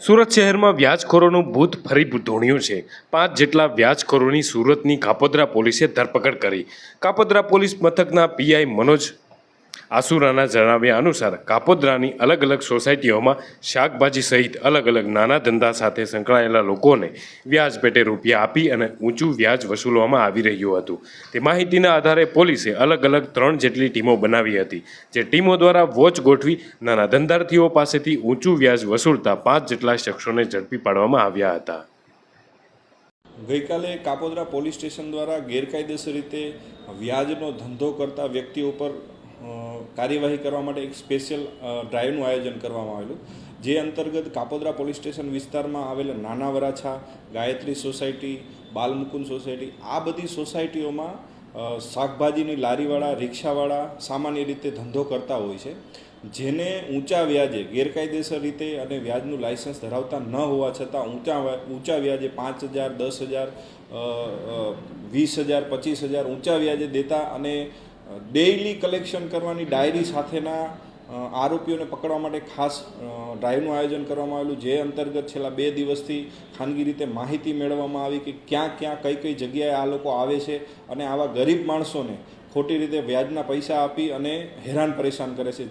સુરત શહેરમાં વ્યાજખોરોનું ભૂત ફરી ધૂણ્યું છે। 5 જેટલા વ્યાજખોરોની સુરતની કાપોદ્રા પોલીસે ધરપકડ કરી। કાપોદ્રા પોલીસ મથકના પીઆઈ મનોજ આસુરાના જણાવ્યા અનુસાર કાપોદ્રાની અલગ અલગ સોસાયટીઓમાં શાકભાજી સહિત અલગ અલગ નાના ધંધા સાથે સંકળાયેલા લોકોને વ્યાજ પેટે રૂપિયા આપી અને ઊંચું વ્યાજ વસૂલવામાં આવી રહ્યું હતું। તે માહિતીના આધારે પોલીસે અલગ અલગ 3 જેટલી ટીમો બનાવી હતી, જે ટીમો દ્વારા વોચ ગોઠવી નાના ધંધાર્થીઓ પાસેથી ઊંચું વ્યાજ વસૂલતા 5 જેટલા શખ્સોને ઝડપી પાડવામાં આવ્યા હતા। ગઈકાલે કાપોદ્રા પોલીસ સ્ટેશન દ્વારા ગેરકાયદેસર રીતે વ્યાજનો ધંધો કરતા વ્યક્તિઓ પર કાર્યવાહી કરવા માટે એક સ્પેશિયલ ડ્રાઈવનું આયોજન કરવામાં આવેલું, જે અંતર્ગત કાપોદ્રા પોલીસ સ્ટેશન વિસ્તારમાં આવેલા નાના વરાછા, ગાયત્રી સોસાયટી, બાલમુકુંદ સોસાયટી, આ બધી સોસાયટીઓમાં શાકભાજીની લારીવાળા, રિક્ષાવાળા સામાન્ય રીતે ધંધો કરતા હોય છે, જેને ઊંચા વ્યાજે ગેરકાયદેસર રીતે અને વ્યાજનું લાયસન્સ ધરાવતા ન હોવા છતાં ઊંચા વ્યાજે 5,000, 10,000, 20,000, 25,000 ઊંચા વ્યાજે દેતા અને ડેઇલી કલેક્શન કરવાની ડાયરી સાથેના આરોપીઓને પકડવા માટે ખાસ ડ્રાઈવનું આયોજન કરવામાં આવેલું, જે અંતર્ગત છેલ્લા 2 દિવસથી ખાનગી રીતે માહિતી મેળવવામાં આવી કે ક્યાં કઈ જગ્યાએ આ લોકો આવે છે અને આવા ગરીબ માણસોને ખોટી રીતે વ્યાજના પૈસા આપી અને હેરાન પરેશાન કરે છે।